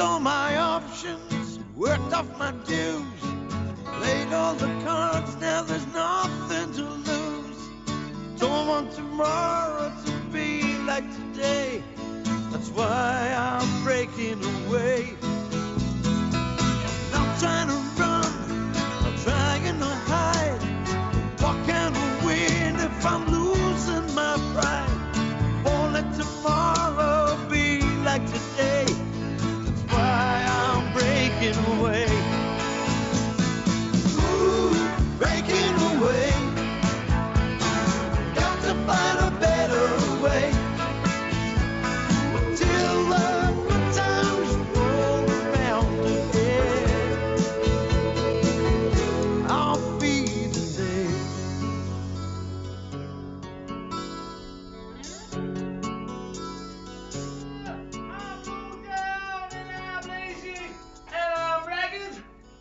all my options, worked off my dues, played all the cards, now there's nothing to lose. Don't want tomorrow to be like today, that's why I'm breaking away. Not trying to run, not trying to hide. What can I win if I'm losing my pride? Won't let tomorrow be like today, that's why I'm breaking away. Ooh, breaking away. Got to find a better way. Till the good times roll around again, I'll be the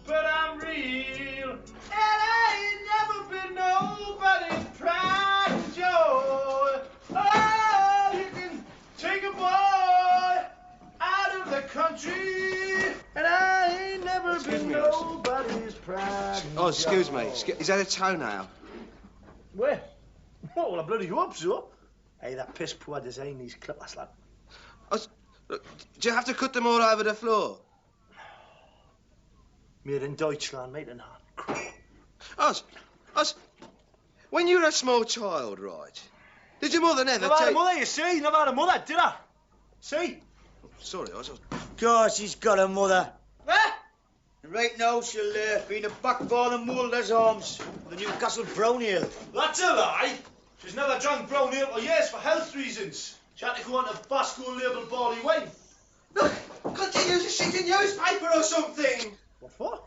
but I'm real, and I ain't never been nobody's pride and joy. Oh, you can take a boy out of the country, and I ain't never been nobody's pride and Oh, excuse joy. me. Is that a toenail? Where? Oh, well, I bloody hope so. Hey, that piss poor design these clippers, lad. Look, do you have to cut them all over the floor? Made in Deutschland, mate, and Us, when you were a small child, right? Did your mother never Never had a take... mother, you see? Never had a mother, did I? See? Sorry, Oz. Of course he's got a mother. Eh? Right now she'll be in the back bar of Mulder's arms, the Newcastle Brown Ale. That's a lie. She's never drunk brown ale for years for health reasons. She had to go on to Basco label barley wine. Look, can't you use a sheet of newspaper or something? What for?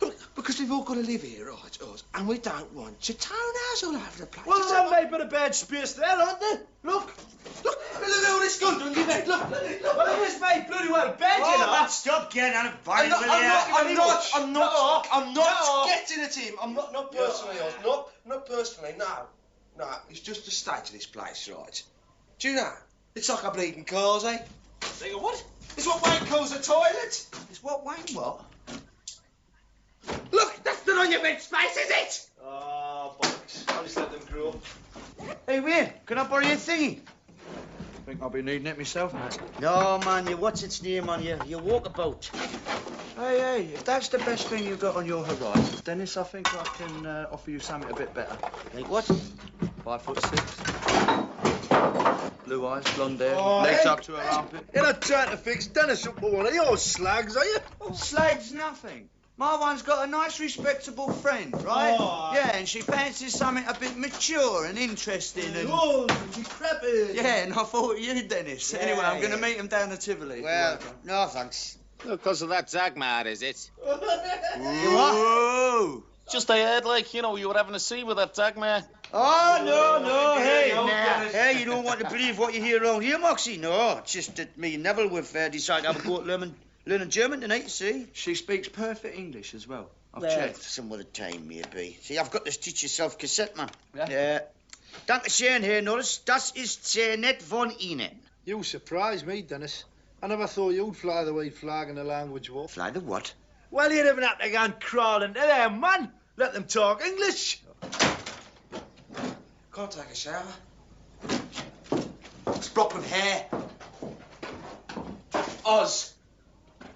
Look, because we've all got to live here, right, Oz? And we don't want your toenails all over the place. Well, there's a bit of bad space there, aren't there? Look. Look at all this gunk on your neck. Look. Well, it is made bloody well bad, you know. Lad, stop getting on a fight, will I'm not No. getting at him. I'm not personally, Oz. Not personally, no. No, it's just the state of this place, right? Do you know? It's like a bleeding cause, eh? Think of what? It's what Wayne calls a toilet. It's what Wayne what? Look, that's not on your bed space, is it? Oh, bollocks. I'll just let them grow. Hey, Wayne, can I borrow your thingy? I think I'll be needing it myself, mate. No, man, what's its name on your walkabout? Hey, if that's the best thing you've got on your horizon, Dennis, I think I can offer you something a bit better. Like what? 5'6". Blue eyes, blonde hair, Oh, legs hey. up to her armpit. You're not trying to fix Dennis up for one of your slags, are you? Oh, slag's nothing. My one's got a nice, respectable friend, right? Oh. Yeah, and she fancies something a bit mature and interesting and... Old and decrepit. Yeah, and I thought of you, Dennis. Yeah, Anyway, I'm going to yeah. meet him down at Tivoli. Well, no thanks. Because of that Zagmar, is it? You what? Whoa! Just I heard, like, you know, you were having a scene with that Zagmar. Oh, no, hey, no, nah. Dennis. Hey, you don't want to believe what you hear around here, Moxie? No, it's just that me and Neville have decided to have a go at learning German tonight, you see? She speaks perfect English as well. I've Well, checked. some other time, maybe. See, I've got this teach yourself cassette, man. Yeah? Danke schön, Herr Norris. Das ist sehr nett von Ihnen. You surprised me, Dennis. I never thought you'd fly the white flag in the language war. Fly the what? Well, you never have to go and crawl into there, man. Let them talk English. Can't take a shower. It's blocked with hair. Oz.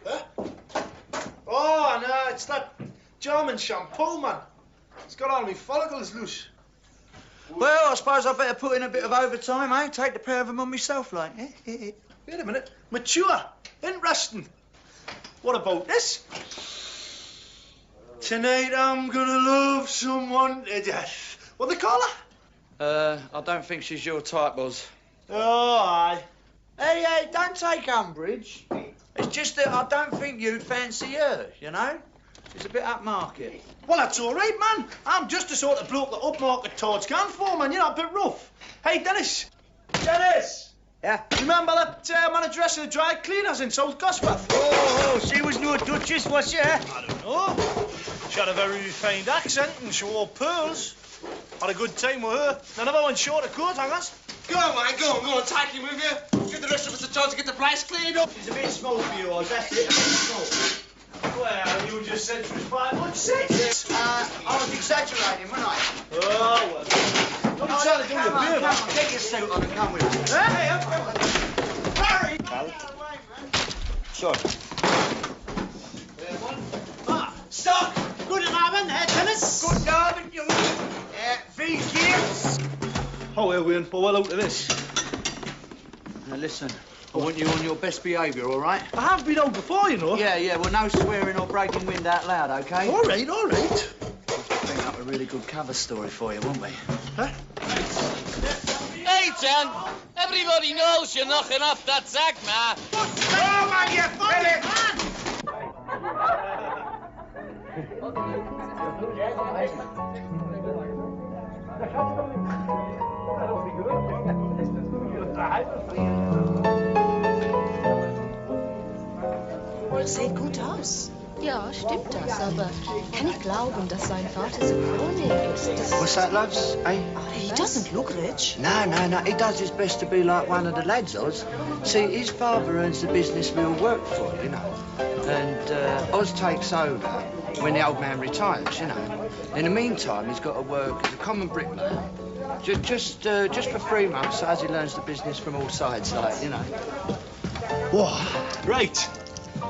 Huh? Oh, no, it's that German shampoo, man. It's got all my follicles loose. Well, I suppose I better put in a bit of overtime, eh? Take the pair of them on myself, like. Wait a minute. Mature. Interesting. What about this? Tonight I'm gonna love someone to death. What they call her? I don't think she's your type, Oz. Oh, aye. Hey, don't take umbrage. It's just that I don't think you'd fancy her, you know? She's a bit upmarket. Well, that's all right, man. I'm just the sort of bloke that upmarket toads can for, man. You know, a bit rough. Hey, Dennis. Dennis! Yeah? Remember that manageress of the dry cleaners in South Gosforth? Oh, she was no duchess, was she? I don't know. She had a very refined accent and she wore pearls. Had a good time with her. I never went short of coat hangers. Go on, man, go on, take him with you. the rest of us a chance to get the place cleaned up. It's a bit small for you, Oz. That's it, a bit small. Well, you just said she was 5 foot 6. I was exaggerating, wasn't I? Oh, well. What are you trying to do with your beard? Come on, get your suit on and come with me. Hey, hurry! Sure. Stop! Good Abend, Herr Tennis. Good Abend, you. Wie geht's? Oh, well, we're well out of this. Now listen, I want you on your best behaviour, all right? I have been out before, you know. Yeah, well, no swearing or breaking wind out loud, OK? All right, all right. We'll bring up a really good cover story for you, won't we? Huh? Hey, John. Everybody knows you're knocking off that zag, man. Oh, man, you fucking Das sieht gut aus. Ja, stimmt das, aber kann ich glauben, dass sein Vater so vornehm ist. What's that, loves? Eh? He doesn't look rich. No. He does his best to be like one of the lads, Oz. See, his father earns the business we all work for, you know. And Oz takes over when the old man retires, you know. In the meantime, he's got to work as a common bricklayer. Just for 3 months, as he learns the business from all sides, like, you know. Whoa, right.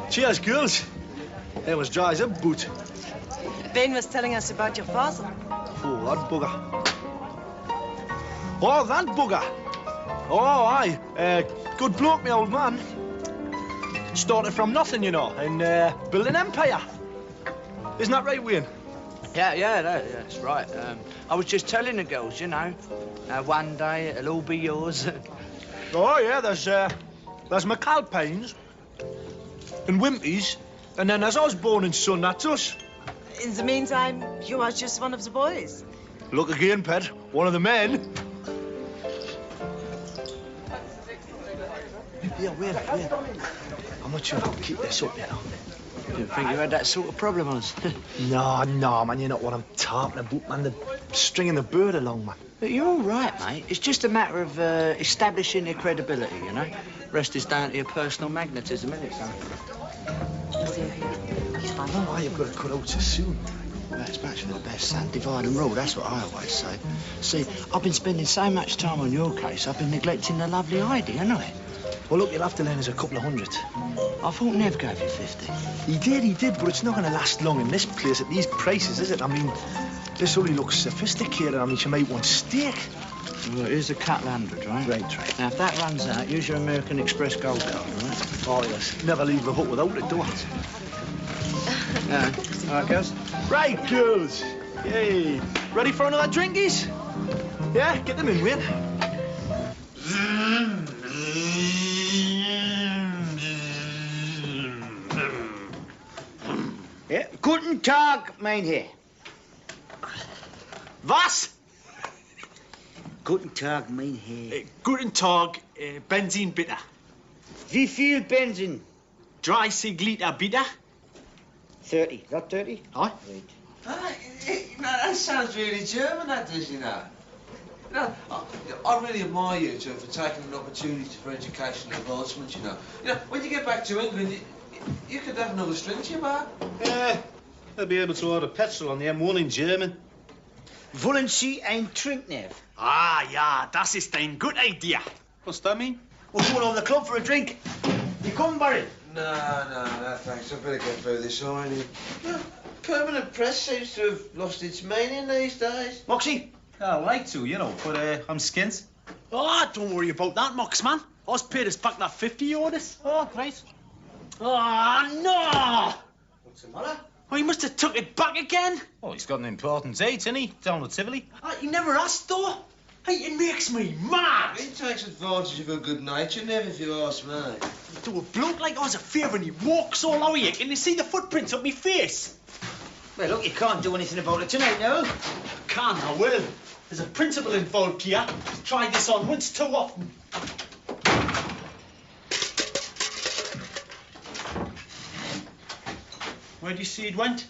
Cheers, girls. That was dry as a boot. Ben was telling us about your father. Oh, that bugger. Oh, that bugger. Oh, aye. Good bloke, my old man. Started from nothing, you know, and built an empire. Isn't that right, Wayne? Yeah, that's right. I was just telling the girls, you know, one day it'll all be yours. Oh, yeah, there's McAlpines and Wimpy's, and then there's Osborne and Son, that's us. In the meantime, you are just one of the boys. Look again, Pet, one of the men. Yeah, Wayne. I'm not sure I'll keep this up, you know. Didn't think you had that sort of problem, Oz. No, man, you know what I'm talking about, man. The stringing the bird along, man. But you're all right, mate. It's just a matter of establishing your credibility, you know? Rest is down to your personal magnetism, isn't it, son? I don't know why you've got to cut out so soon. That's much for the best, son. Divide and rule, that's what I always say. See, I've been spending so much time on your case, I've been neglecting the lovely Heidi, haven't I? Well, look, you'll have to lend us a couple of hundred. I thought Nev gave you 50. He did, but it's not going to last long in this place at these prices, is it? I mean, this only looks sophisticated. I mean, she might want steak. Well, here's a couple hundred, right? Right. Now, if that runs out, use your American Express gold card, all right? Oh, yes. Never leave the hut without it, do I? All right, girls? Right, girls. Yay. Ready for another drinkies? Yeah, get them in, Wayne. Ja, guten Tag, mein Herr. Was? Guten Tag, mein Herr. Guten Tag, Benzin bitte. Wie viel Benzin? 30 Liter bitte. 30. Is that 30? Aye. That sounds really German, that does, you know. You know, I really admire you two for taking an opportunity for educational advancement, you know. You know, when you get back to England, you could have another string to your bow. Yeah, they'll be able to order petrol on the M1 in German. Wollen Sie ein Trinknev? Ah, ja, das ist eine gute Idee. What's that mean? We're going over the club for a drink. You come, Barry? No, thanks. I better get through this already. Yeah, permanent press seems to have lost its meaning these days. Moxie? I like to, you know, but I'm skint. Oh, don't worry about that, Mox, man. I was paid us back that 50 you owed us. Oh, great. Oh, no! What's the matter? Oh, he must have took it back again. Oh, he's got an important date, isn't he? Down at Tivoli. He never asked, though. Hey, it makes me mad. He takes advantage of her good nature, Nev, if you ask me. Do a bloke like us a favour and he walks all over you. Can you see the footprints of me face? Well, look, you can't do anything about it tonight, no? Can't, I will. There's a principle involved here. Tried this on once too often. Where do you see it went?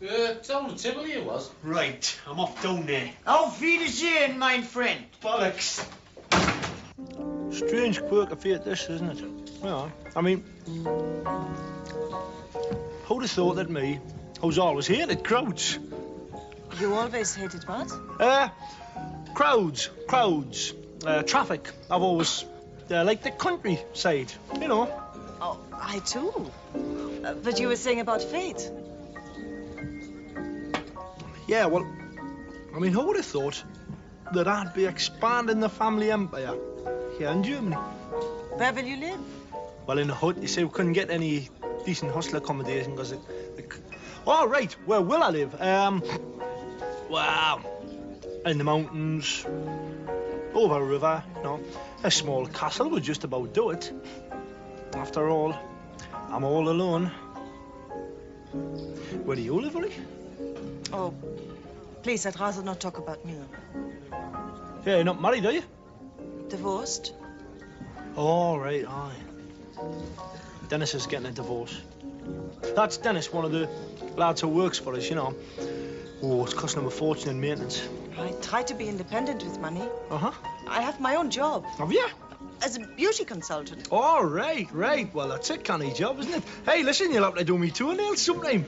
Down at Tivoli it was. Right, I'm off down there. Auf Wiedersehen, mein friend. Bollocks. Strange quirk of fate, this, isn't it? Yeah. I mean, who'd have thought that me, who's always hated crowds? You always hated what? Crowds. Traffic. I've always liked the countryside, you know. Oh, I too. But you were saying about fate. Yeah, well, I mean, who would have thought that I'd be expanding the family empire here in Germany? Where will you live? Well, in a hut. You see, we couldn't get any decent hostel accommodation because All right, where will I live? Well, in the mountains, over a river, you know. A small castle would just about do it. After all, I'm all alone. Where do you live, Willie? Oh, please, I'd rather not talk about me. Yeah, you're not married, are you? Divorced? All right, aye. Dennis is getting a divorce. That's Dennis, one of the lads who works for us, you know. Oh, it's costing him a fortune in maintenance. I try to be independent with money. Uh-huh. I have my own job. Have you? As a beauty consultant. All right. Well, that's a canny job, isn't it? Hey, listen, you'll have to do me toenails sometime.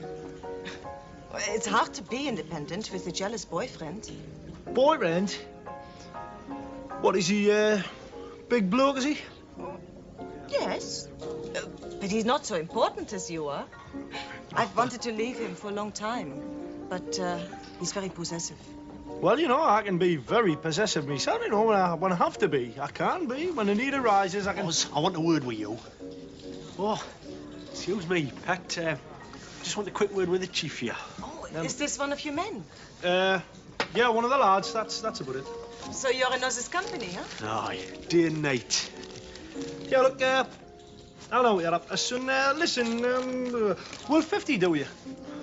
It's hard to be independent with a jealous boyfriend. Boyfriend? What, is he, big bloke, is he? Yes. But he's not so important as you are. I've wanted to leave him for a long time, but he's very possessive. Well, you know, I can be very possessive myself, you know, when I have to be. I can be. When the need arises, I can... I want a word with you. Oh, excuse me, Pat. Just want a quick word with the chief here. Oh, is this one of your men? Yeah, one of the lads. That's about it. So you're in Oz's company, huh? Aye, day and night. Yeah, look, I don't know what you're up to, son. Listen, will 50 do you?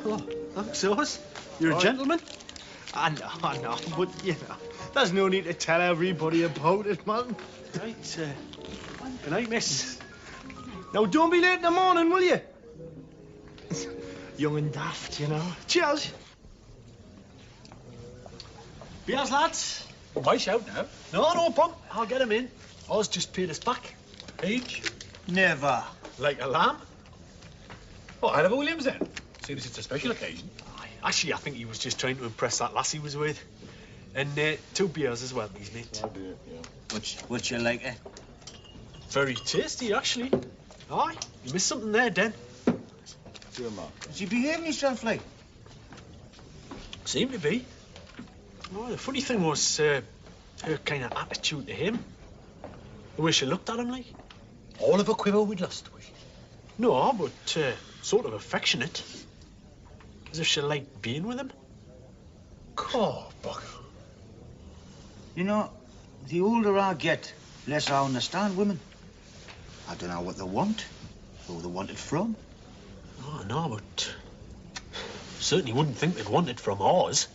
Oh, thanks, Oz. You're a gentleman. I know, but, you know, there's no need to tell everybody about it, man. Right, good night, miss. Now, don't be late in the morning, will you? Young and daft, you know. Cheers. Beers, lads. Why shout now? No problem. I'll get him in. Oz just paid us back. Page. Never. Like a lamb? Oh, I'll have a Williams then. Seeing as it's a special occasion. Actually, I think he was just trying to impress that lass he was with. And 2 beers as well, please, mate. Oh, dear, yeah. What's your like, eh? Very tasty, actually. Aye, you missed something there, Den. Dear Mark. Is he behaving himself like? Seemed to be. Oh, the funny thing was her kind of attitude to him. The way she looked at him, like. All of a quiver with lust, was she? No, but sort of affectionate. As if she liked being with him. Oh, Buck. You know, the older I get, less I understand women. I don't know what they want, or they want it from. Oh, no, but certainly wouldn't think they'd want it from ours.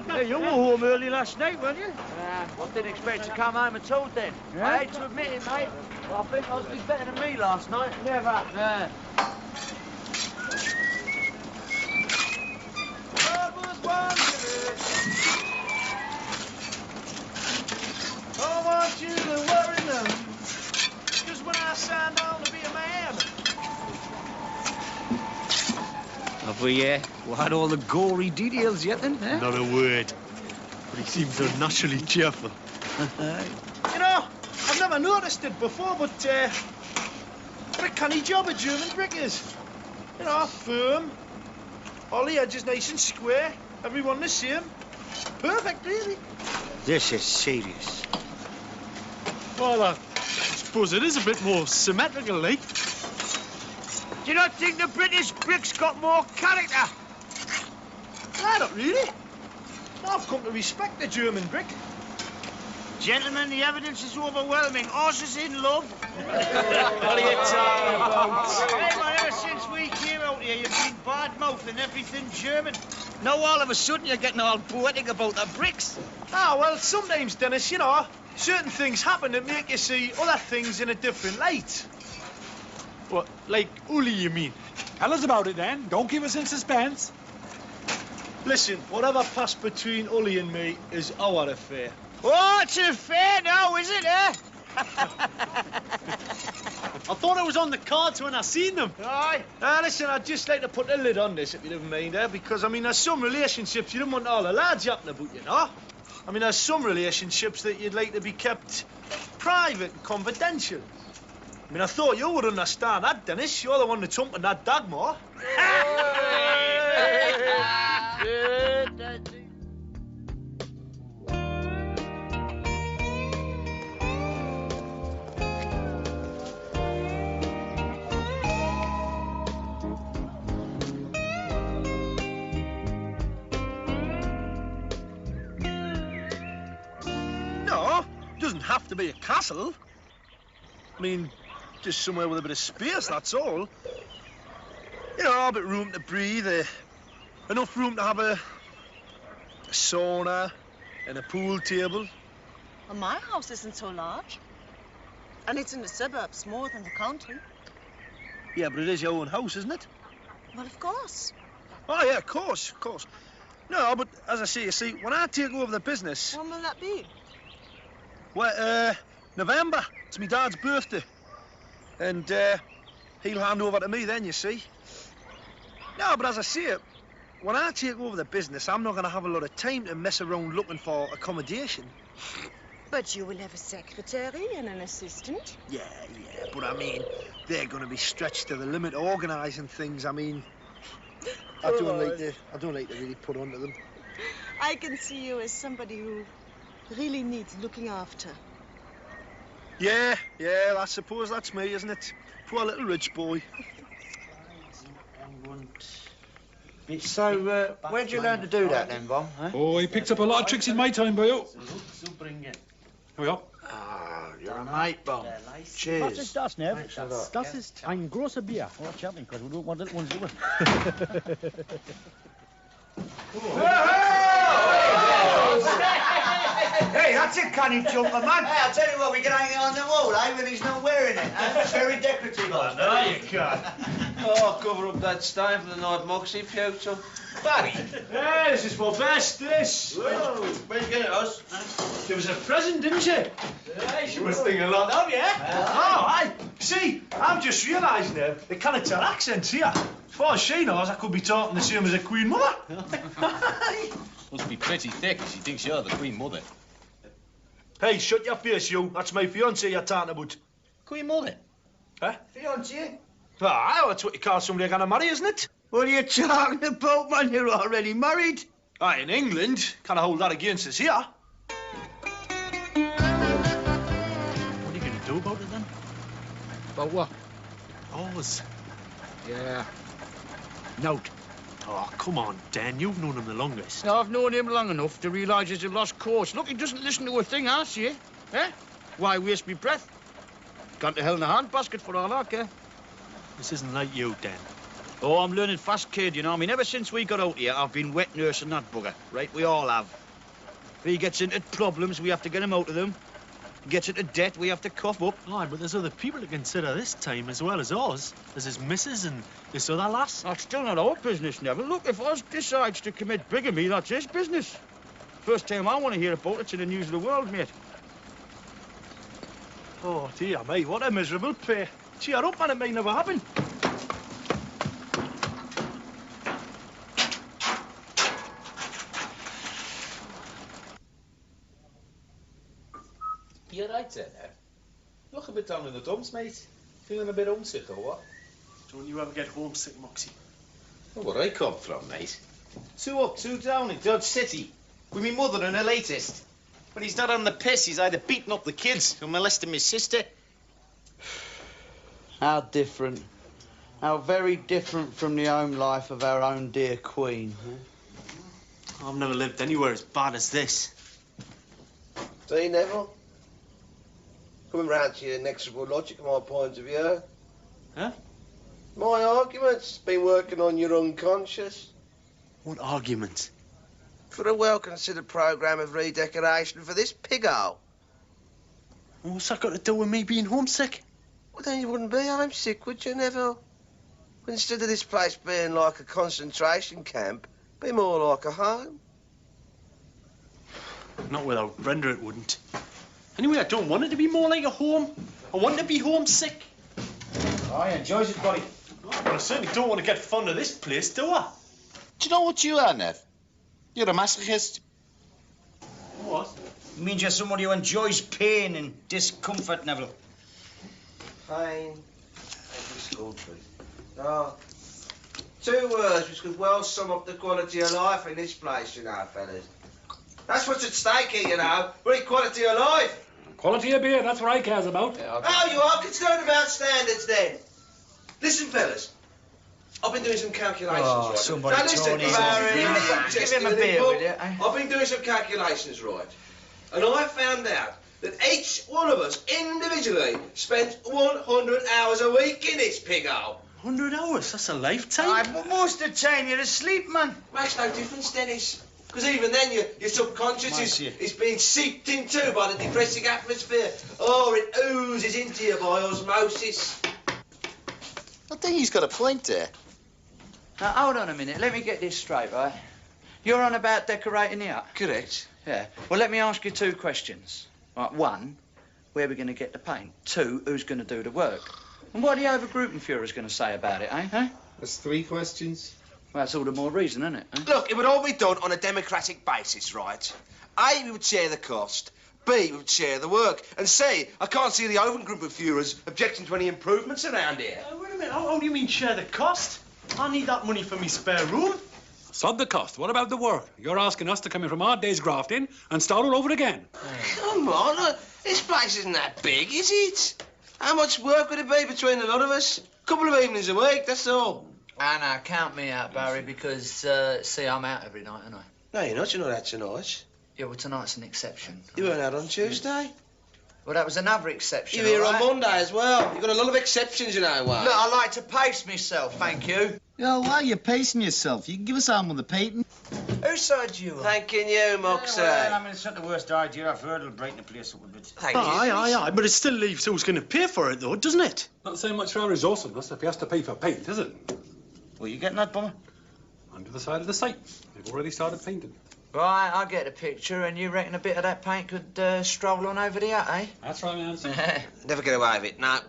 Hey, you were home early last night, weren't you? I didn't expect to come home at all then. Yeah? I hate to admit it, mate. Well, I think I was better than me last night. Never. Yeah. I want you to worry none. Just when I signed on to be a man. Have we had all the gory details yet then, eh? Not a word. But he seems unnaturally cheerful. You know, I've never noticed it before, but what a canny job a German brick is. You know, firm. All the edges nice and square. Everyone the same. Perfect, really. This is serious. Well, I suppose it is a bit more symmetrical, like. Do you not think the British brick's got more character? I don't really. I've come to respect the German brick. Gentlemen, the evidence is overwhelming. Oz is in love. What are you talking about? Hey, man, ever since we came out here, you've been bad-mouthing everything German. Now all of a sudden you're getting all poetic about the bricks. Ah, well, sometimes, Dennis, you know, certain things happen that make you see other things in a different light. What, like Uli, you mean? Tell us about it then. Don't keep us in suspense. Listen, whatever passed between Ully and me is our affair. Oh, it's an affair now, is it, eh? I thought it was on the cards when I seen them. Aye. Listen, I'd just like to put a lid on this, if you don't mind, because, I mean, there's some relationships you don't want all the lads yapping about, you know? I mean, there's some relationships that you'd like to be kept private and confidential. I mean, I thought you would understand that, Dennis. You're the one that's humping that Dagmar. No, it doesn't have to be a castle. I mean, just somewhere with a bit of space, that's all. You know, a bit of room to breathe, enough room to have a sauna and a pool table. Well, my house isn't so large. And it's in the suburbs more than the country. Yeah, but it is your own house, isn't it? Well, of course. Oh, yeah, of course. No, but as I say, you see, when I take over the business... When will that be? Well, November. It's my dad's birthday. And, he'll hand over to me then, you see. No, but as I say, when I take over the business, I'm not going to have a lot of time to mess around looking for accommodation. But you will have a secretary and an assistant. Yeah, but I mean, they're going to be stretched to the limit organising things. I mean, I don't like to really put onto them. I can see you as somebody who really needs looking after. Yeah, I suppose that's me, isn't it? Poor little rich boy. So, where'd you learn to do that then, Vom? Huh? Oh, he picked up a lot of tricks in my time, boyo. Here we are. Ah, you're a mate, Vom. Cheers. Was ist das, Nev? Thanks a lot. Das ist ein großer Bier. Oh, champion, because we don't want little ones doing. Hey, that's it, canny jumper, man. Hey, I'll tell you what, we can hang it on the wall, eh, when he's not wearing it. It's very decorative. No, you can't. Oh, cover up that stain for the night Moxie puked on. Barry. Hey, this is for best, this. Whoa. Where'd you get it, Oz? It was a present, didn't she? Hey, She must think a lot of you. Oh, aye. See, I'm just realising now, they can't tell accents here. As far as she knows, I could be talking the same as a Queen Mother. Must be pretty thick if she thinks you're the Queen Mother. Hey, shut your face, you. That's my fiancée you're talking about. Queen Mother? Huh? Fiancée? Ah, that's what you call somebody you're going to marry, isn't it? What are you talking about, man? You're already married. Aye, in England. Can't hold that against us here. What are you going to do about it then? About what? Oz. Yeah. Note. Oh, come on, Dan. You've known him the longest. Now, I've known him long enough to realise he's a lost cause. Look, he doesn't listen to a thing I say. Eh? Why waste me breath? Gone to hell in a handbasket for all I care. This isn't like you, Dan. Oh, I'm learning fast, kid, you know. I mean, ever since we got out here, I've been wet nursing that bugger. Right, we all have. If he gets into problems, we have to get him out of them. Gets into debt, we have to cough up. Aye, but there's other people to consider this time as well as Oz. There's his missus and this other lass. That's still not our business, Neville. Look, if Oz decides to commit bigamy, that's his business. First time I want to hear about it's in the news of the world, mate. Oh, dear me, what a miserable pair. Cheer up, man, it may never happen. You're right there now. Look a bit down in the dumps, mate. Feeling a bit homesick or what? Don't you ever get homesick, Moxie? Oh, where I come from, mate. 2 up, 2 down in Dodge City. With me mother and her latest. When he's not on the piss, he's either beating up the kids or molesting my sister. How different. How very different from the home life of our own dear Queen. Huh? I've never lived anywhere as bad as this. See, Neville? Coming round to your inexorable logic of my point of view. Huh? My argument's been working on your unconscious. What argument? For a well-considered programme of redecoration for this pig-hole. What's that got to do with me being homesick? Well, then you wouldn't be homesick, would you, Neville? Instead of this place being like a concentration camp, Be more like a home. Not without Brenda, it wouldn't. Anyway, I don't want it to be more like a home. I want to be homesick. I enjoys it, buddy. But I certainly don't want to get fond of this place, do I? Do you know what you are, Nev? You're a masochist. What? It means you're somebody who enjoys pain and discomfort, Neville. Pain and discomfort. Oh, 2 words which could well sum up the quality of life in this place, you know, fellas. That's what's at stake here, you know. We're quality of life. Quality of beer, that's what I cares about. Oh, you are concerned about standards, then. Listen, fellas. I've been doing some calculations, right? Somebody now, listen, Tony, give him a beer, will you? Eh? I've been doing some calculations, right? And I found out that each one of us individually spent 100 hours a week in this pig hole. 100 hours? That's a lifetime. Aye, but most of the time you're asleep, man. Makes no difference, Dennis. Because even then, your subconscious is being seeped into by the depressing atmosphere. Or it oozes into you by osmosis. I think he's got a point there. Now, hold on a minute. Let me get this straight, right? You're on about decorating the hut? Correct. Yeah. Well, let me ask you 2 questions. Right, 1, where are we going to get the paint? 2, who's going to do the work? And what are the Obergruppenführer's going to say about it, eh? That's 3 questions. Well, that's all the more reason, isn't it? Eh? Look, it would all be done on a democratic basis, right? A, we would share the cost. B, we would share the work. And C, I can't see the Obergruppenführers objecting to any improvements around here. Wait a minute, how do you mean share the cost? I need that money for me spare room. Sod the cost. What about the work? You're asking us to come in from our day's grafting and start all over again. Come on, this place isn't that big, is it? How much work would it be between the lot of us? A couple of evenings a week, that's all. Now, count me out, Barry, because, see, I'm out every night, aren't I? No, you're not. You're not out tonight. Yeah, well, tonight's an exception. You weren't out on Tuesday. Well, that was another exception. You were here all on right? Monday as well. You've got a lot of exceptions, you know, Wayne. Look, I like to pace myself, thank you. Yo, why are you pacing yourself? You can give us some of the painting. Whose side you on? Thanking you, Moxie. Well, I mean, it's not the worst idea I've heard. It'll brighten the place up a bit. Thank you. Aye, but it still leaves who's going to pay for it, though, doesn't it? Not so much for our resourcefulness if he has to pay for paint, is it? Well, you getting that, Bummer? Under the side of the site. They've already started painting. Right, I get the picture, and you reckon a bit of that paint could stroll on over the hut, eh? That's right, man. Never get away with it. No.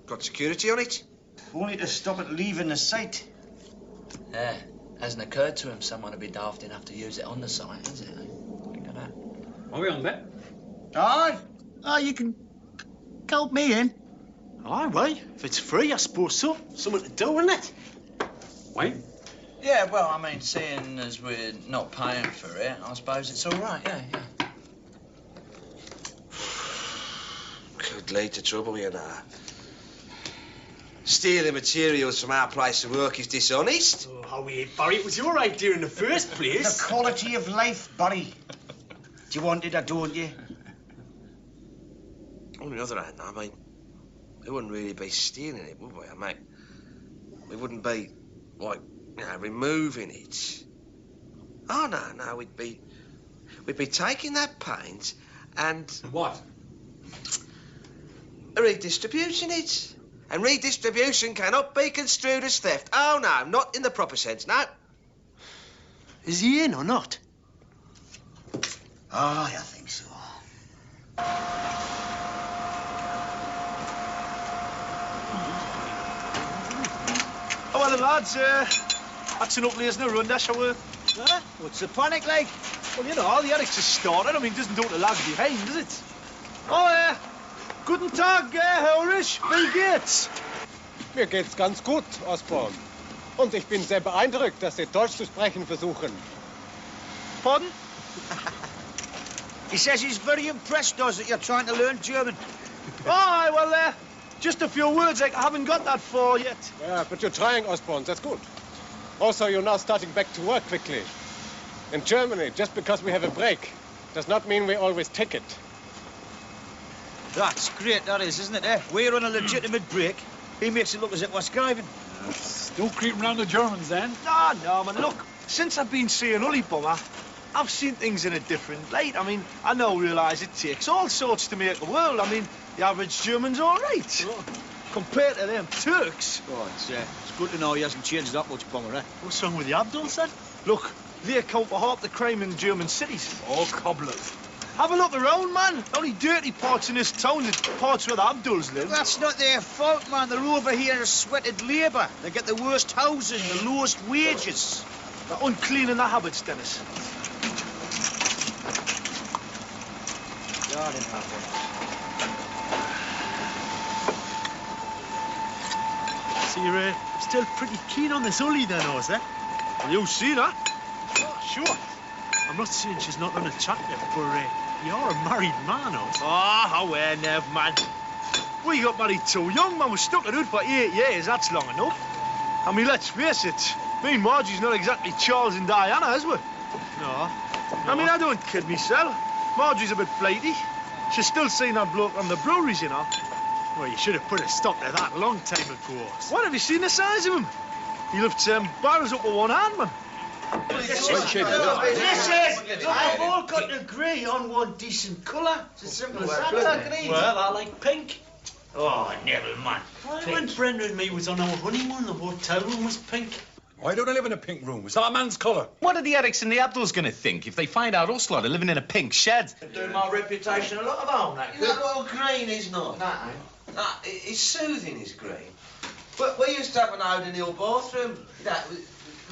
Got security on it? Only to stop it leaving the site. Yeah, hasn't occurred to him someone would be daft enough to use it on the site, has it? Eh? Think of that. Are we on there? Aye. Oh, you can count me in. Aye, well, if it's free, I suppose so. Something to do, isn't it? Wait. Yeah, well, I mean, seeing as we're not paying for it, I suppose it's all right, yeah. Could lead to trouble, you know. Stealing materials from our place of work is dishonest. Oh, how weird, Barry. It was your idea in the first place. The quality of life, Barry. Do you want it or don't you? On the other hand, I mean, we wouldn't really be stealing it, would we? I mean, we wouldn't be, like, you know, removing it. Oh, no, we'd be taking that paint and... What? Redistributing it. And redistribution cannot be construed as theft. Oh, no, not in the proper sense, no. Is he in or not? Aye, I think so. Oh, well, then, lads, that's enough lasing a run, dash, shall we? Huh? What's the panic like? Well, you know, all the addicts just started. I mean, it doesn't do the lags behind, does it? Oh, guten Tag, Herr Ulrich, wie geht's? Mir geht's ganz gut, Osborne. Und ich bin sehr beeindruckt, dass Sie Deutsch zu sprechen versuchen. Pardon? He says he's very impressed, does, that you're trying to learn German. Aye, well, just a few words I haven't got that far yet. Yeah, but you're trying, Osborne, that's good. Also, you're now starting back to work quickly. In Germany, just because we have a break does not mean we always take it. That's great, that is, isn't it, eh? We're on a legitimate break. He makes it look as if we're skiving. Still creeping around the Germans, then? Ah, no, man, look, since I've been seeing Ully Bummer, I've seen things in a different light. I mean, I now realise it takes all sorts to make a world. I mean, the average German's all right. Oh. Compared to them Turks. Oh, it's good to know he hasn't changed that much, Bummer, eh? What's wrong with you, Abdul, son? Look, they account for half the crime in German cities. Oh, cobblers. Have a look around, man. Only dirty parts in this town, the parts where the Abduls live. That's not their fault, man. They're over here as sweated labour. They get the worst housing, the lowest wages. They're unclean in their habits, Dennis. So you're still pretty keen on this Ully then, Oz, eh? Well, you see that? Oh, sure. I'm not saying she's not unattractive, but you're a married man, Oz. Ah, aware, Nev, man. We got married too young, man. We stuck it out for 8 years. That's long enough. I mean, let's face it. Me and Margie's not exactly Charles and Diana, is we? No. I mean, I don't kid myself. Margie's a bit flighty. She's still seeing that bloke on the breweries, you know. Well, you should have put a stop to that a long time ago. What, have you seen the size of him? He lifts barrels up with one hand, man. Listen, we've all got to agree on one decent colour. It's as simple as that. Well, I like pink. Oh, never mind. When Brenda and me was on our honeymoon, the hotel room was pink. Why don't I live in a pink room? It's our man's colour. What are the Erics and the Abduls going to think if they find out us lot are living in a pink shed? Doing my reputation a lot of harm, that. You know, little green is nice. That ain't. No, it's soothing, is green. But we used to have an Oden Hill bathroom. That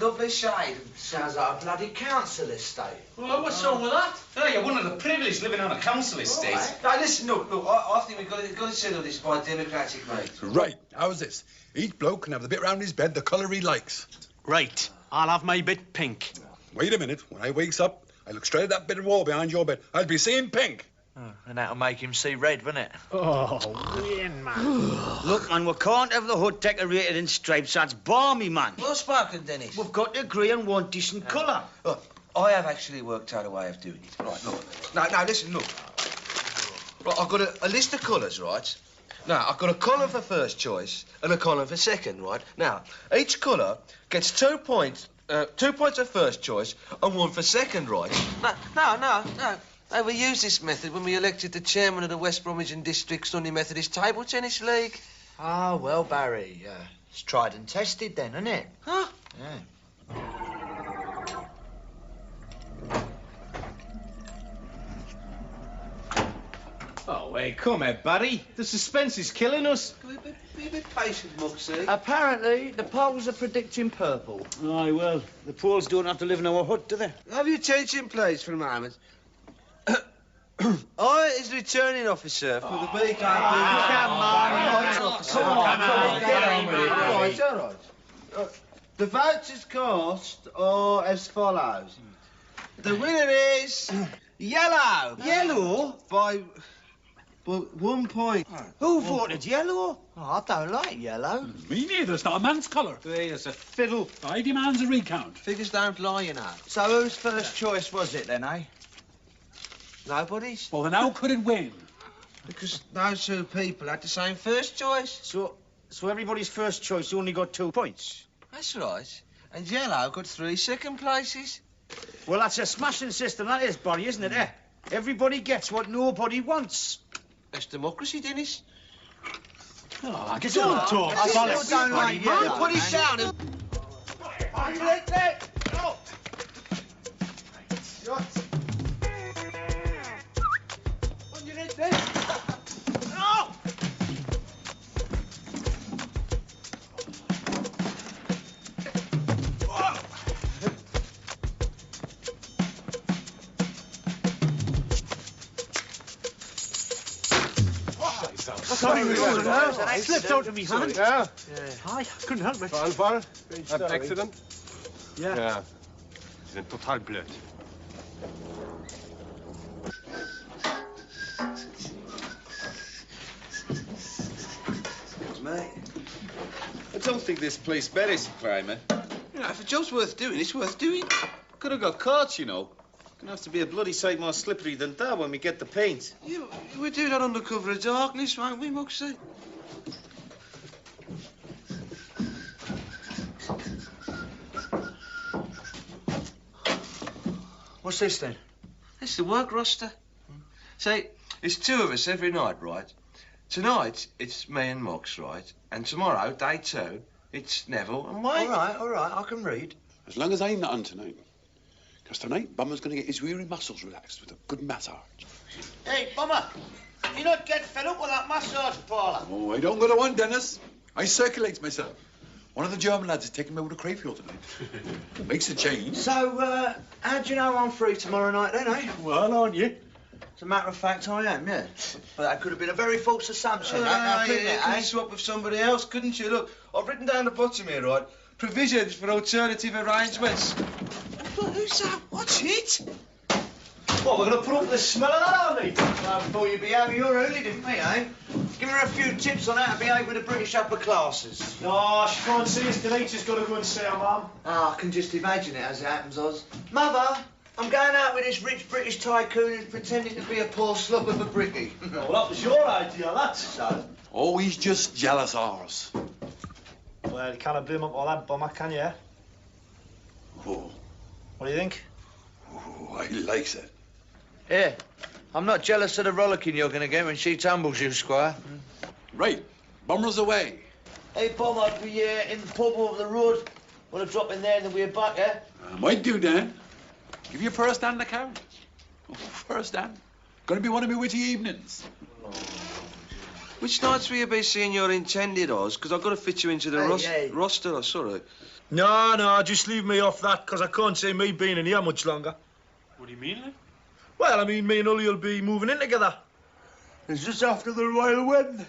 lovely shade. Sounds like a bloody council estate. Well, what's wrong with that? Oh, you're one of the privileged living on a council estate. Right. Now, listen, look, I think we've got to settle this by democratic means. Right. How's this? Each bloke can have the bit round his bed the colour he likes. Right. I'll have my bit pink. Wait a minute. When I wakes up, I look straight at that bit of wall behind your bed. I'll be seeing pink. Oh, and that'll make him see red, won't it? Oh, win, man. Look, man, we can't have the hood decorated in stripes. That's balmy, man. Well spoken, Dennis. We've got to agree on one decent colour. Look, I have actually worked out a way of doing it. Right, look. Now, listen, look. Right, I've got a list of colours, right? Now, I've got a column for first choice and a column for second, right? Now, each colour gets 2 points. 2 points for first choice and 1 for second, right? No. Hey, we used this method when we elected the chairman of the West Bromwich and District Sunday Methodist Table Tennis League. Ah, well, Barry, it's tried and tested then, isn't it? Huh? Yeah. Oh, hey, come here, Barry. The suspense is killing us. Be a bit patient, Muxie. Apparently, the polls are predicting purple. Aye, well, the Poles don't have to live in our hut, do they? Have your attention, please, for a moment. I is the returning officer for the BKP. Come on, Get on with it. Right, all right. The votes is cast are as follows. The winner is yellow. Yellow? By 1 point. Who voted yellow? Oh, I don't like yellow. Me neither. It's not a man's colour. Hey, it's a fiddle. I demand a recount. Figures don't lie, you know. So whose first choice was it then, eh? Nobody's. Well, then how could it win? Because those two people had the same first choice. So everybody's first choice only got 2 points? That's right. And yellow got 3 second places. Well, that's a smashing system, that is, Barry, isn't it, eh? Everybody gets what nobody wants. That's democracy, Dennis. Oh, I guess don't talk. I still don't like yellow. Put it down. On your leg there. Oh. On your leg there. Oh. Sorry, I slipped out of me hand. Yeah. I couldn't help it. Unfall? An accident? Yeah. Ja. Sie sind total blöd. Mate. I don't think this place bears a crime, eh? You know, if a job's worth doing, it's worth doing. Could have got caught, you know. Gonna have to be a bloody sight more slippery than that when we get the paint. Yeah, we do that under cover of darkness, won't we, Muxie? What's this then? It's the work roster. See, it's 2 of us every night, right? Tonight, it's me and Mox, right? And tomorrow, day 2, it's Neville and Wayne. All right, I can read. As long as I'm not on tonight. Because tonight, Bomber's going to get his weary muscles relaxed with a good massage. Hey, Bomber, you not get fed up with that massage parlour? Oh, I don't go to one, Dennis. I circulate myself. One of the German lads is taking me over to Crayfield tonight. Makes a change. So, how do you know I'm free tomorrow night then, eh? Well, aren't you? As a matter of fact, I am, yeah. But that could have been a very false assumption. Yeah, couldn't you it, could eh? swap with somebody else, couldn't you? Look, I've written down the bottom here, right? Provisions for alternative arrangements. But who's that? What's it? What, we're going to put up the smell of that, aren't we? I thought you'd behave your early, didn't we, eh? Give her a few tips on how to behave with the British upper classes. No, she can't see us tonight. She's got to go and see her mum. Ah, I can just imagine it as it happens, Oz. Mother, I'm going out with this rich British tycoon who's pretending to be a poor slop of a brickie. Well, that was your idea, that. So? Oh, he's just jealous ours. Well, you can't blame him for that, Bomber, can you? Oh. What do you think? Oh, I likes it. Yeah, I'm not jealous of the rollicking you're going to get when she tumbles you, Squire. Right, Bomber's away. Hey, Bomber, I'll be in the pub over the road. Want to drop in there and then we're back, eh? Might do, Dan. Give you first Dan the count. Oh, first Dan. Gonna be one of my witty evenings. Which nights will you be seeing your intended, Oz? Because I've got to fit you into the roster, I saw it. No, just leave me off that, because I can't see me being in here much longer. What do you mean, then? Well, I mean, me and Ully will be moving in together. It's just after the royal wedding.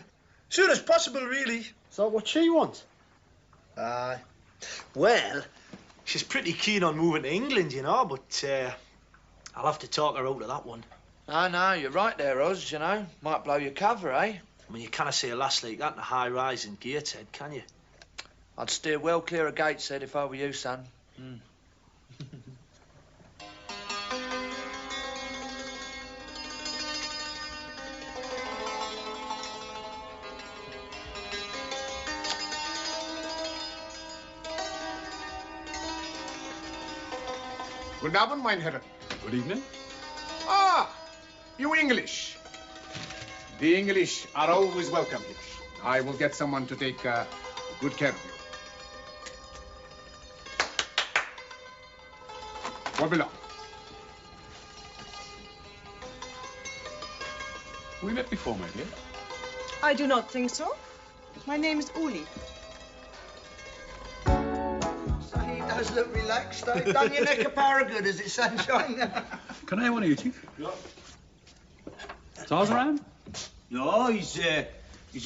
Soon as possible, really. Is that what she wants? Well, she's pretty keen on moving to England, you know, but I'll have to talk her out of that one. No, you're right there, Oz, you know. Might blow your cover, eh? I mean, you can't see a lass like that in a high-rise in Gateshead, can you? I'd steer well clear of Gateshead if I were you, son. Good Abend, mein Herren. Good evening. Ah, you English. The English are always welcome here. I will get someone to take good care of you. What belong? We met before, my dear. I do not think so. My name is Uli. So he does look relaxed, though. Done your neck a power of good, is it, sunshine? Can I have one of you, Chief? Yeah. Charles around? No, he's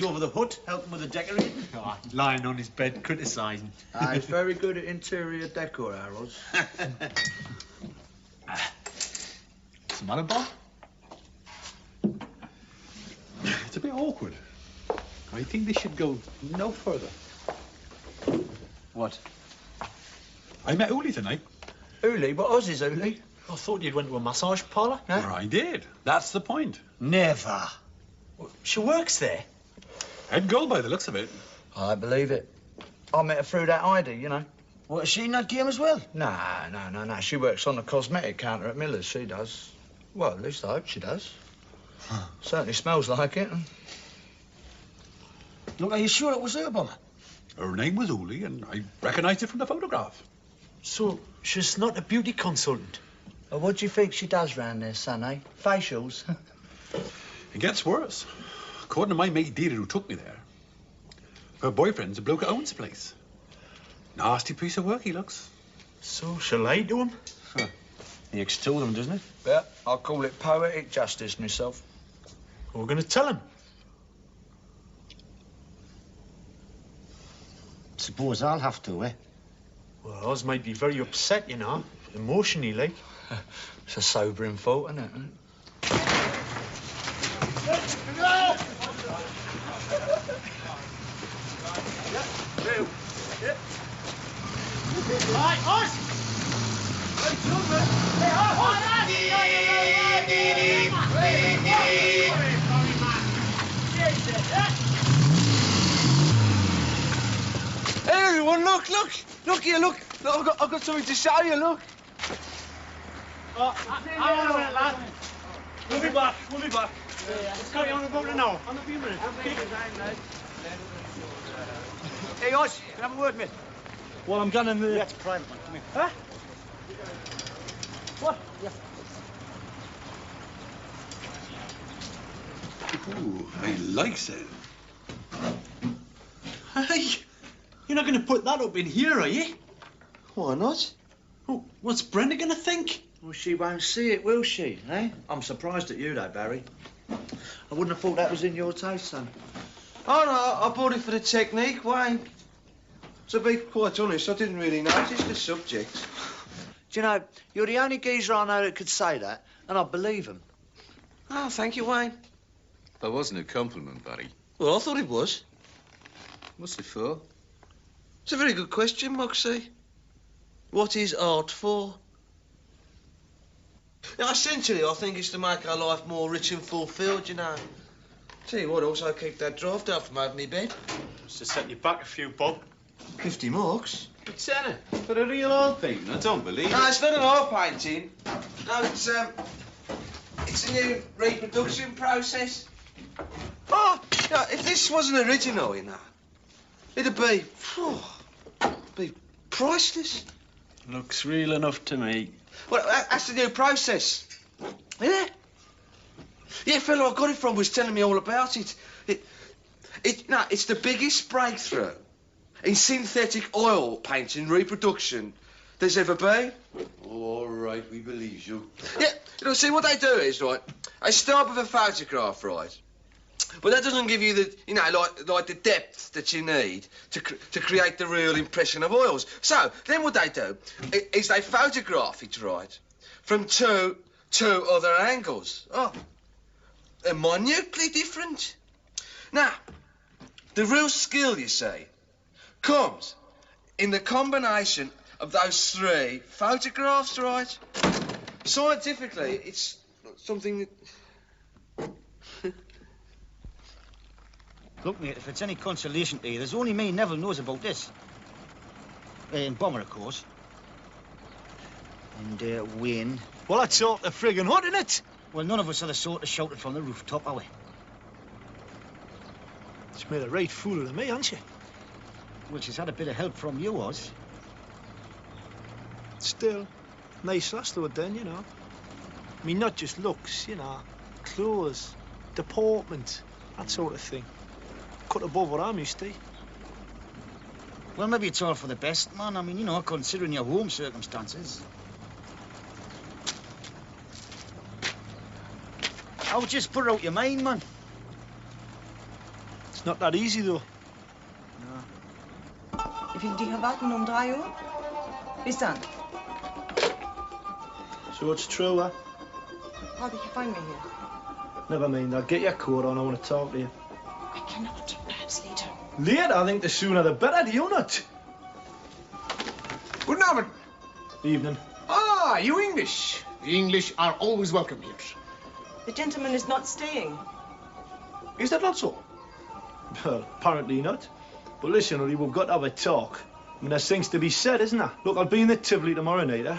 over the hut, helping with the decorating. Oh, lying on his bed, criticising. He's very good at interior decor, Harold. What's the matter, Bob? It's a bit awkward. I think they should go no further. What? I met Uli tonight. Uli? What Oz is Uli? I thought you'd went to a massage parlour. Well, I did. That's the point. Never. She works there. Head girl by the looks of it. I believe it. I met her through that ID, you know. What, is she in that game as well? No. She works on the cosmetic counter at Miller's, she does. Well, at least I hope she does. Certainly smells like it. Look, are you sure it was her, Bomber? Her name was Uli, and I recognised it from the photograph. So, she's not a beauty consultant? Well, what do you think she does round there, son, eh? Facials? It gets worse. According to my mate Deirdre who took me there, her boyfriend's a bloke who owns the place. Nasty piece of work he looks. So, she lied to him? Huh. He extolled them, doesn't he? Yeah, I'll call it poetic justice myself. We're going to tell him. Suppose I'll have to, eh? Well, Oz might be very upset, you know, emotionally, like. It's a sobering thought, isn't it? Hey, everyone, look! Look here, look! I've got something to show you, look! Hang on a minute, lad. We'll be back. Let's carry on about it now. On a few minutes. Hey, Oz, can I have a word, mate? Well, I'm going in the... That's private, man. Come here. Huh? What? Yeah. Ooh, I like it. Hey, you're not going to put that up in here, are you? Why not? Oh, what's Brenda going to think? Well, she won't see it, will she, eh? I'm surprised at you, though, Barry. I wouldn't have thought that was in your taste, son. Oh, no, I bought it for the technique, Wayne. To be quite honest, I didn't really notice the subject. Do you know, you're the only geezer I know that could say that, and I believe him. Oh, thank you, Wayne. That wasn't a compliment, Barry. Well, I thought it was. What's it for? It's a very good question, Moxie. What is art for? Yeah, essentially, I think it's to make our life more rich and fulfilled, you know. Tell you what, also keep that draft out from over my bed. Just to set you back a few, Bob. 50 marks. A tenner for a real oil painting. I don't believe it. No, it's not an oil painting. No, it's a new reproduction process. Oh, yeah, if this wasn't original, you know, it'd be priceless. Looks real enough to me. Well, that's the new process. Yeah. Yeah, fellow I got it from was telling me all about it. It's the biggest breakthrough in synthetic oil painting reproduction there's ever been. All right, we believe you. Yeah, you know, see, what they do is, right, they start with a photograph, right? But that doesn't give you the, you know, like the depth that you need to create the real impression of oils. So, then what they do is they photograph it, right, from two other angles. Oh, they're minutely different. Now, the real skill, you see, comes in the combination of those three photographs, right? Scientifically, it's something that... Look, mate, if it's any consolation to you, there's only me and Neville knows about this. And Bomber, of course. And, Wayne. Well, that's sort of friggin' hot, isn't it? Well, none of us are the sort to shout it from the rooftop, are we? She's made a right fool of me, hasn't she? Well, she's had a bit of help from you, Oz. Still, nice lass though, then, you know. I mean, not just looks, you know. Clothes, deportment, that sort of thing. Cut above what I'm used to. Well, maybe it's all for the best, man. I mean, you know, considering your home circumstances. I would just put it out your mind, man. It's not that easy, though. No. Ich will dich erwarten 3 Uhr. Bis dann. So it's true, huh? How did you find me here? Never mind, I'll get your coat on. I want to talk to you. I cannot. Perhaps later. Later? I think the sooner the better, do you not? Good night. Evening. Ah, you English. The English are always welcome here. The gentleman is not staying. Is that not so? Well, apparently not. But listen, Uri, we've got to have a talk. I mean, there's things to be said, isn't there? Look, I'll be in the Tivoli tomorrow night, eh?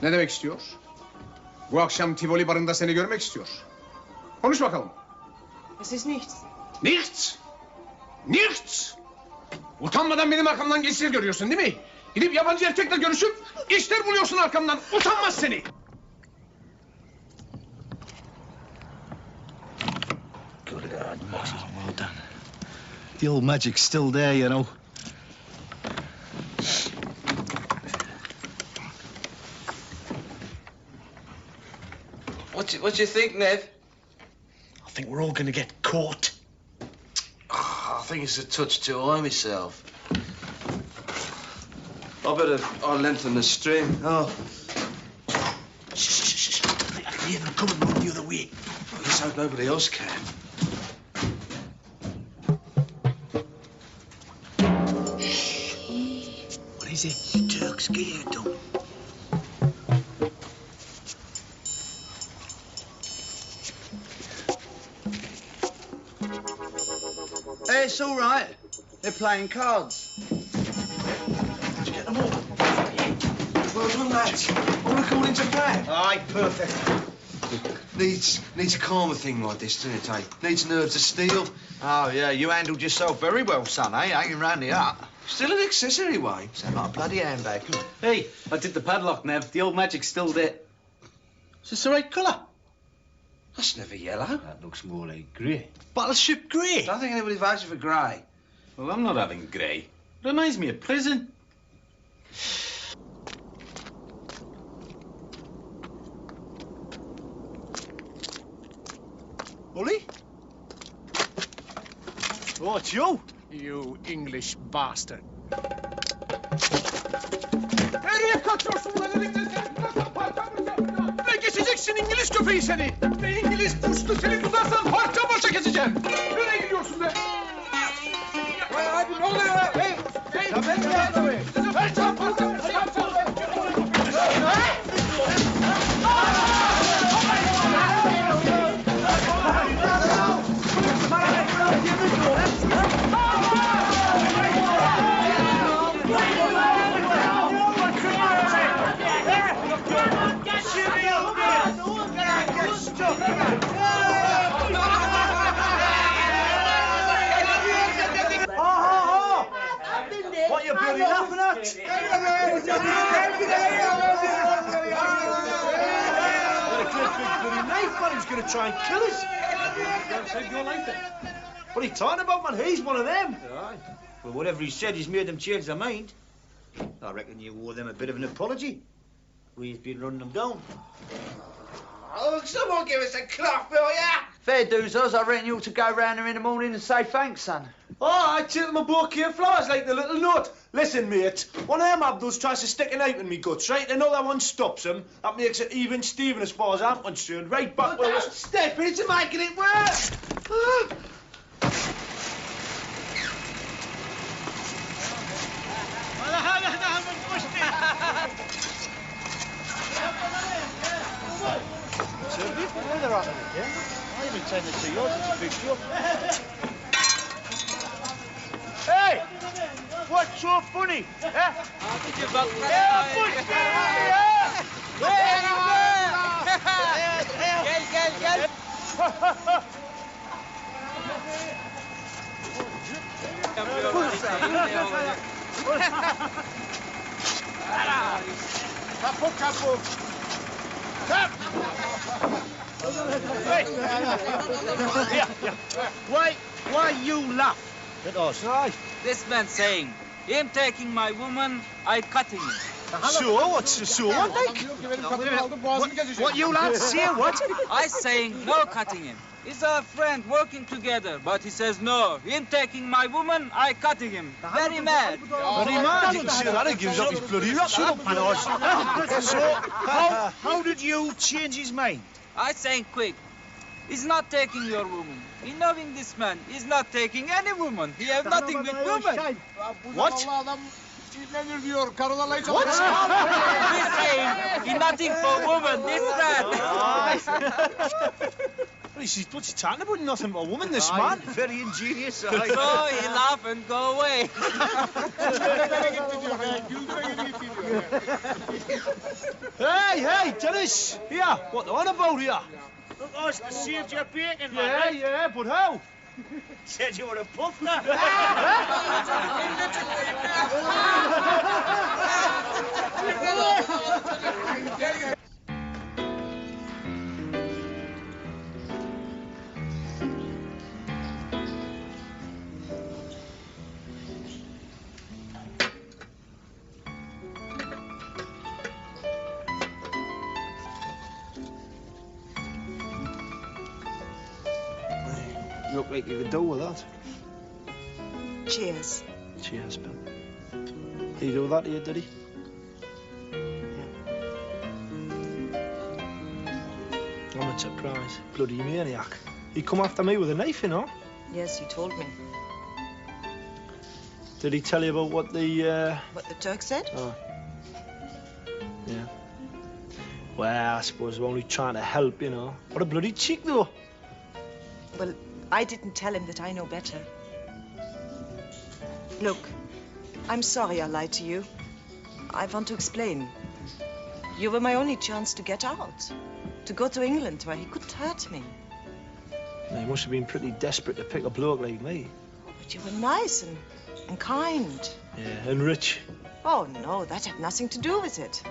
Ne demek istiyor? Bu akşam Tivoli barında seni görmek istiyor. Konuş bakalım. Es ist nichts. Nichts! Nichts! Utanmadan benim arkamdan geçişler görüyorsun değil mi? Gidip yabancı erkekle görüşüp işler buluyorsun arkamdan. Utanmaz seni! Good God, Moxie. Well done. The old magic's still there, you know. What do you think, Nev? I think we're all going to get caught. Oh, I think it's a touch too high myself. I'll lengthen the string. Oh. Shh. I can hear them coming from the other way. Let's hope nobody else can. What is it? Turks, get here, don't. Hey, it's all right. They're playing cards. Did you get them all? Well done, lads. All according to plan. Aye, perfect. Needs a calmer thing like this, doesn't it, eh? Needs nerves of steel. Oh, yeah, you handled yourself very well, son, eh? Hanging round the hut. Still an accessory, Wayne. Sound like a bloody handbag. Come on. Hey, I did the padlock, Nev. The old magic's still there. Is this the right colour? That's never yellow. That looks more like grey. Battleship grey. I don't think anybody votes for grey. Well, I'm not having grey. Reminds me of prison. Ollie? Oh, it's you. You English bastard. Nereye kaçıyorsun ulan elinden ne geçeceksin İngiliz köpeği seni. Ne İngiliz puslu seni tutarsan parça parça keseceğim. Nereye gidiyorsun be? Hadi ne oluyor ya? Hey! Ya ben de yaptım. Parça parça What you bloody laughing at? Got a great big bloody knife, man. He's going to try and kill us. What are you talking about, man? He's one of them. Aye. Well, whatever he said, he's made them change their mind. I reckon you owe them a bit of an apology. We've been running them down. Oh, someone give us a cloth, will ya? Fair dues, Oz. I reckon you ought to go round there in the morning and say thanks, son. Oh, I take them a bouquet of flowers like the little note. Listen, mate, one of them Abduls tries to stick a knife in me guts, right? Another one stops him. That makes it even Steven as far as I'm concerned. Right back where Don't step into making it worse. I even tend to see yours, it's a big job. Hey! What's so funny? Eh? Kapo. Tap! Why you laugh? At us. Aye. This man saying, him taking my woman, I cutting him. So, what's so what, like? What you lads say, what? I saying no cutting him. He's a friend working together, but he says no. Him taking my woman, I cutting him. Very mad. Very mad. You can see that he gives up his bloody rock. So, how did you change his mind? I saying quick. He's not taking your woman. He knowing this man. He's not taking any woman. He have nothing with woman. What? What? He's saying he nothing for woman. This man. What's he talking about? Nothing but a woman, this man. Very ingenious. So he laugh and go away. Hey, Dennis! Here, what the on about here? Look, us saved your bacon, man. Yeah, right? yeah, but how? Said you were a puffer. You look like you could do with that. Cheers. Cheers, Bill. He do that to you, did he? I'm not surprised. Bloody maniac. He come after me with a knife, you know? Yes, you told me. Did he tell you about what the, What the Turk said? Oh. Yeah. Well, I suppose we're only trying to help, you know. What a bloody cheek, though. Well, I didn't tell him that I know better. Look, I'm sorry I lied to you. I want to explain. You were my only chance to get out. To go to England where he couldn't hurt me. Now, you must have been pretty desperate to pick a bloke like me. But you were nice and kind. Yeah, and rich. Oh, no, that had nothing to do with it.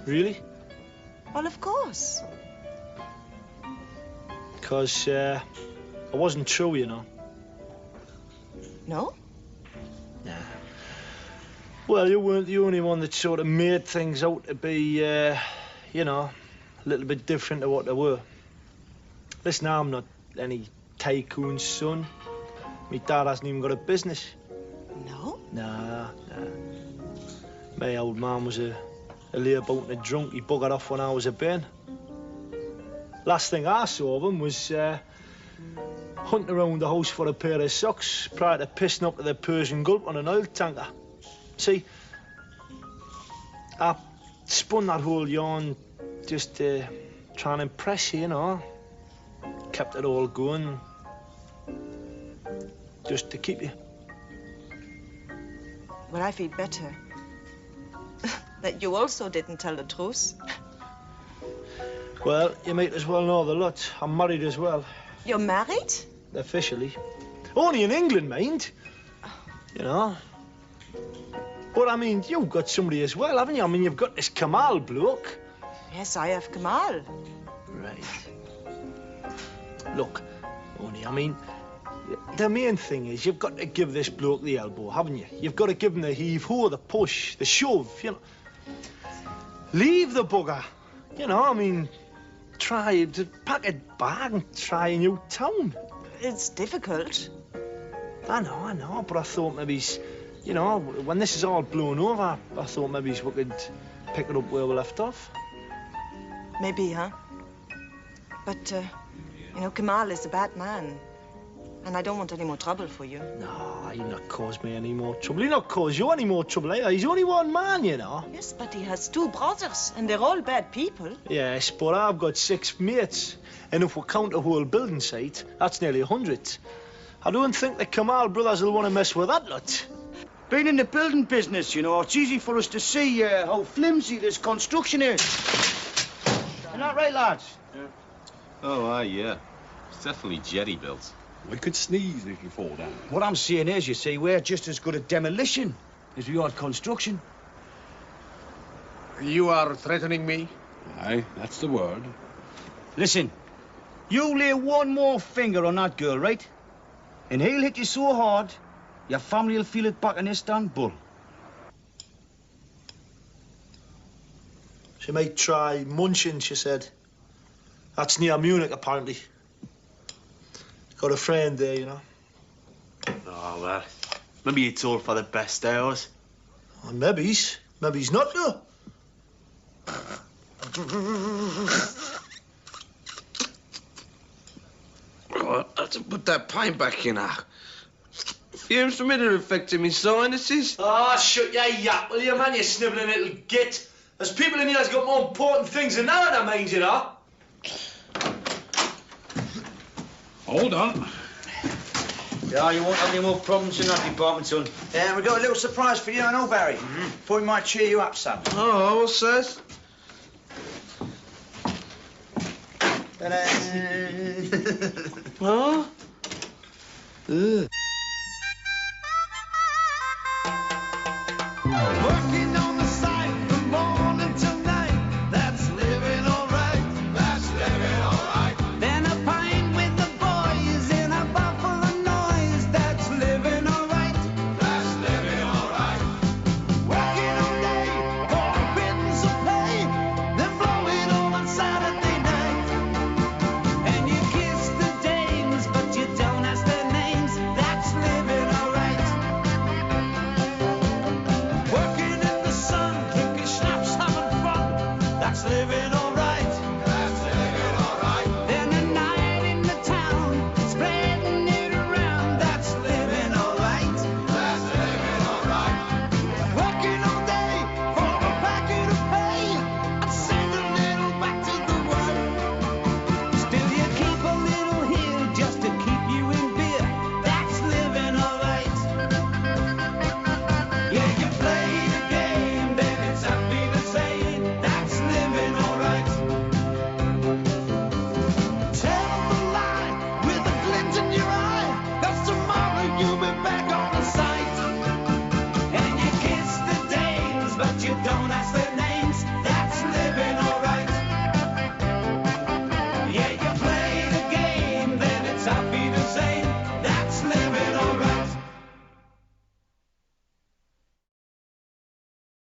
Really? Well, of course. Because I wasn't true, you know. No? Nah. Well, you weren't the only one that sort of made things out to be, you know, a little bit different to what they were. Listen, I'm not any tycoon's son. My dad hasn't even got a business. No? Nah. My old man was a layboat and a drunk. He buggered off when I was a bairn. Last thing I saw of him was hunting around the house for a pair of socks prior to pissing up to the Persian Gulf on an oil tanker. See, I spun that whole yarn just to try and impress you, you know. Kept it all going just to keep you. Well, I feel better that you also didn't tell the truth. Well, you might as well know the lot. I'm married as well. You're married? Officially. Only in England, mind. You know. But I mean, you've got somebody as well, haven't you? I mean, you've got this Kamal bloke. Yes, I have Kamal. Right. Look, Oni, I mean, the main thing is you've got to give this bloke the elbow, haven't you? You've got to give him the heave-ho, the push, the shove, you know. Leave the bugger. You know, I mean, try to pack a bag and try a new town. It's difficult. I know, but I thought maybe, you know, when this is all blown over, I thought maybe we could pick it up where we left off. Maybe, huh? But, you know, Kamal is a bad man. And I don't want any more trouble for you. No, he'll not cause me any more trouble. He'll not cause you any more trouble either. He's only one man, you know. Yes, but he has 2 brothers, and they're all bad people. Yes, but I've got 6 mates. And if we count the whole building site, that's nearly 100. I don't think the Kamal brothers will want to mess with that lot. Being in the building business, you know, it's easy for us to see how flimsy this construction is. Isn't that right, lads? Yeah. Oh, yeah. It's definitely jerry built. We could sneeze if you fall down. What I'm saying is, you see, we're just as good at demolition as we are at construction. You are threatening me? Aye, that's the word. Listen, you lay one more finger on that girl, right? And he'll hit you so hard, your family will feel it back in Istanbul. She might try munching, she said. That's near Munich, apparently. Got a friend there, you know. Oh, well, maybe it's all for the best hours. Well, maybe's not, though. Oh, I have to put that pint back in now. Fumes from it are affecting me sinuses. Ah, shut your yap, will you, man, you snivelling little git. There's people in here who's got more important things than that on their minds, you know. Hold on. Yeah, you won't have any more problems in that department, son. Yeah, we've got a little surprise for you, I know, Barry. Thought we might cheer you up, son. Oh, what's that? Ta-da. Oh,